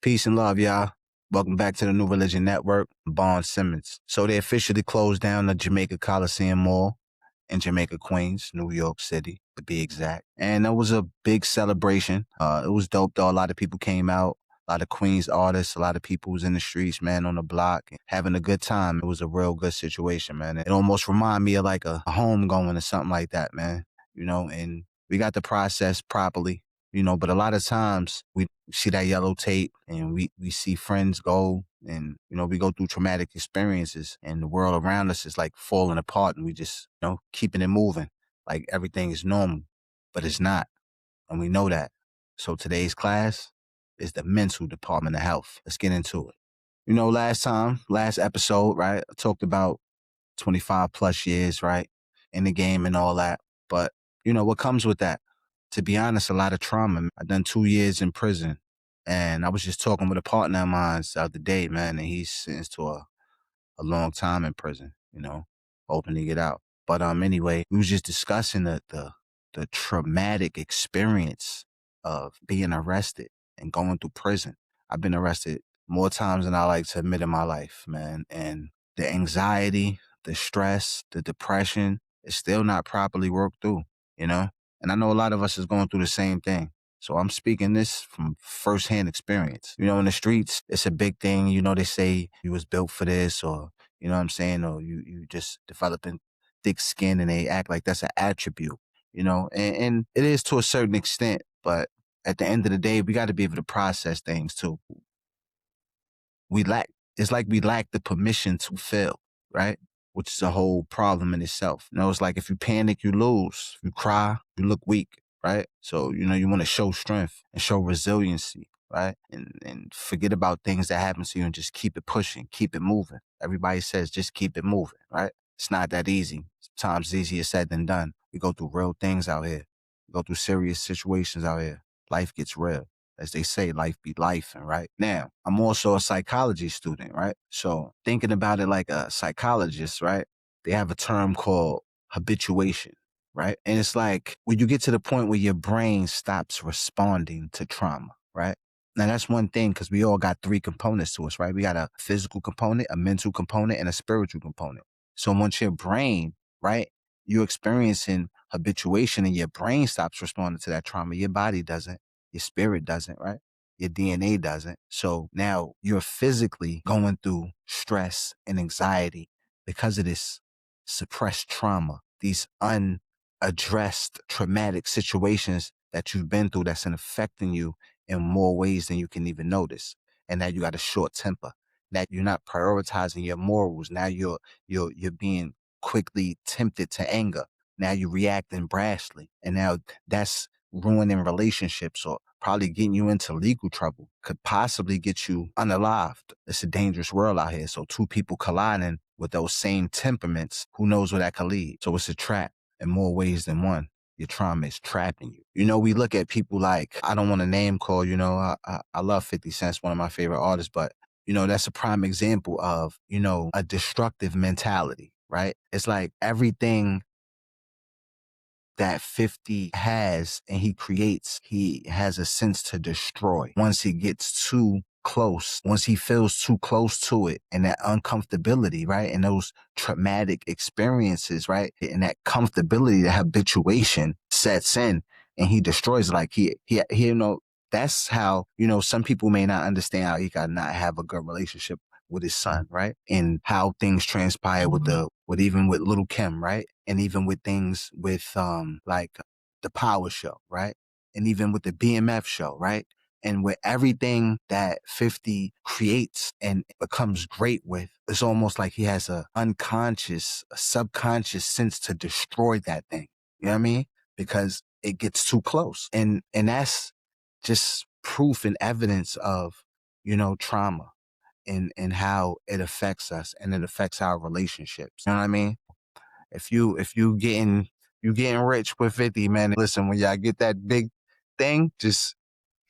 Peace and love, y'all. Welcome back to the New Religion Network. I'm Simmons. So they officially closed down the Jamaica Colosseum Mall in Jamaica, Queens, New York City, to be exact. And it was a big celebration. It was dope, though. A lot of people came out. A lot of Queens artists, a lot of people was in the streets, man, on the block, having a good time. It was a real good situation, man. It almost reminded me of like a homegoing or something like that, man. And we got the process properly. But a lot of times we see that yellow tape and we see friends go and, we go through traumatic experiences and the world around us is like falling apart and we just, keeping it moving. Like everything is normal, but it's not. And we know that. So today's class is the mental department of health. Let's get into it. Last episode, right? I talked about 25 plus years, right? In the game and all that. But, what comes with that? To be honest, a lot of trauma. I've done 2 years in prison. And I was just talking with a partner of mine the other day, man, and he's sentenced to a long time in prison, hoping to get out. But anyway, we was just discussing the traumatic experience of being arrested and going through prison. I've been arrested more times than I like to admit in my life, man. And the anxiety, the stress, the depression is still not properly worked through, And I know a lot of us is going through the same thing. So I'm speaking this from firsthand experience. In the streets, it's a big thing. They say you was built for this or, you know what I'm saying? Or you just developing thick skin and they act like that's an attribute, and it is to a certain extent. But at the end of the day, we got to be able to process things too. It's like we lack the permission to feel, right? Which is a whole problem in itself. It's like if you panic, you lose. If you cry, you look weak, right? So, you want to show strength and show resiliency, right? And forget about things that happen to you and just keep it pushing, keep it moving. Everybody says just keep it moving, right? It's not that easy. Sometimes it's easier said than done. We go through real things out here. We go through serious situations out here. Life gets real. As they say, life be life, right? Now, I'm also a psychology student, right? So thinking about it like a psychologist, right? They have a term called habituation, right? And it's like when you get to the point where your brain stops responding to trauma, right? Now, that's one thing because we all got 3 components to us, right? We got a physical component, a mental component, and a spiritual component. So once your brain, right, you're experiencing habituation and your brain stops responding to that trauma, your body doesn't. Your spirit doesn't, right? Your DNA doesn't. So now you're physically going through stress and anxiety because of this suppressed trauma, these unaddressed traumatic situations that you've been through that's affecting you in more ways than you can even notice. And now you got a short temper. That you're not prioritizing your morals. Now you're being quickly tempted to anger. Now you're reacting brashly. And now that's ruining relationships or probably getting you into legal trouble, could possibly get you unalived. It's a dangerous world out here. So 2 people colliding with those same temperaments, who knows where that could lead? So it's a trap in more ways than one. Your trauma is trapping you. We look at people like, I don't want to name call, I love 50 Cent's one of my favorite artists, but that's a prime example of, a destructive mentality, right? It's like everything that 50 has and he has a sense to destroy once he gets too close, once he feels too close to it, and that uncomfortability, right? And those traumatic experiences, right? And that comfortability, the habituation sets in and he destroys. Like he that's how, some people may not understand how he could not have a good relationship with his son, right? And how things transpire with even with Little Kim, right? And even with things with like the Power Show, right? And even with the BMF show, right? And with everything that 50 creates and becomes great with, it's almost like he has a subconscious sense to destroy that thing. You know what I mean? Because it gets too close. And that's just proof and evidence of, trauma and how it affects us and it affects our relationships. You know what I mean? If you getting rich with 50, man, listen, when y'all get that big thing, just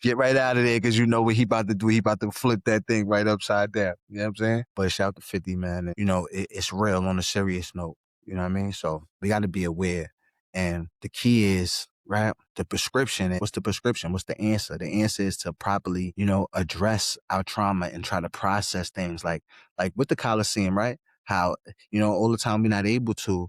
get right out of there because you know what he about to do. He about to flip that thing right upside down. You know what I'm saying? But shout out to 50, man. It's real on a serious note. You know what I mean? So we got to be aware. And the key is right? The prescription, what's the prescription? What's the answer? The answer is to properly, address our trauma and try to process things like with the Colosseum, right? How, all the time we're not able to,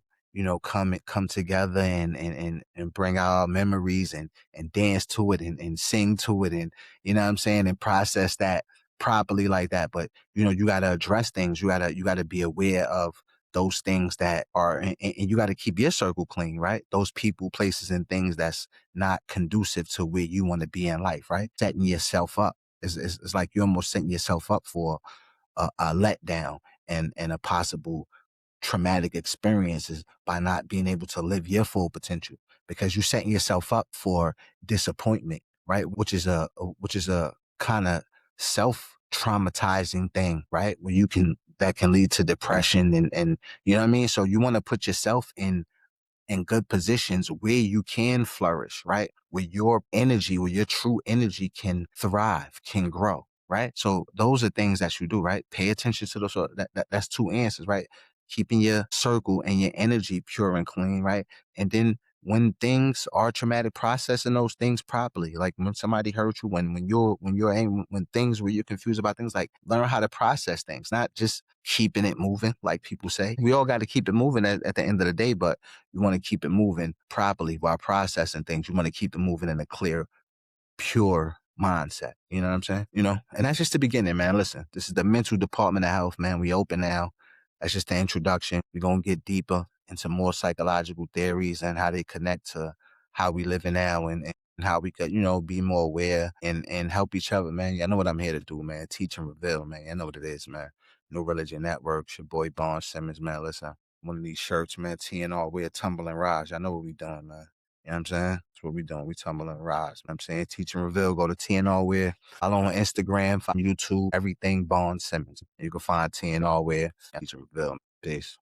come together and bring our memories and dance to it and sing to it and, you know what I'm saying? And process that properly like that. But, you got to address things. You got to be aware of those things that are, and you got to keep your circle clean, right? Those people, places, and things that's not conducive to where you want to be in life, right? Setting yourself up. It's like you're almost setting yourself up for a letdown and a possible traumatic experiences by not being able to live your full potential because you're setting yourself up for disappointment, right? Which is a kind of self-traumatizing thing, right? That can lead to depression and you know what I mean? So you want to put yourself in good positions where you can flourish, right? Where your true energy can thrive, can grow, right? So those are things that you do, right? Pay attention to those. So that's two answers, right? Keeping your circle and your energy pure and clean, right? And then when things are traumatic, processing those things properly. Like when somebody hurt you, when things where you're confused about things, like learn how to process things, not just keeping it moving, like people say. We all got to keep it moving at the end of the day, but you want to keep it moving properly while processing things. You want to keep it moving in a clear, pure mindset. You know what I'm saying? And that's just the beginning, man. Listen, this is the mental department of health, man. We open now. That's just the introduction. We're going to get deeper into more psychological theories and how they connect to how we live in now and how we could, be more aware and help each other, man. Yeah, I know what I'm here to do, man. Teach and reveal, man. I know what it is, man. No Religion Network. Your boy, Simmons, man. Listen, one of these shirts, man. TNR, we're tumbling rise. I know what we done, man. You know what I'm saying? That's what we doing. We tumbling rise. You know what I'm saying? Teach and reveal. Go to TNR Wear. Follow on Instagram, find YouTube, everything Simmons. You can find TNR Wear. Teach and reveal. Peace.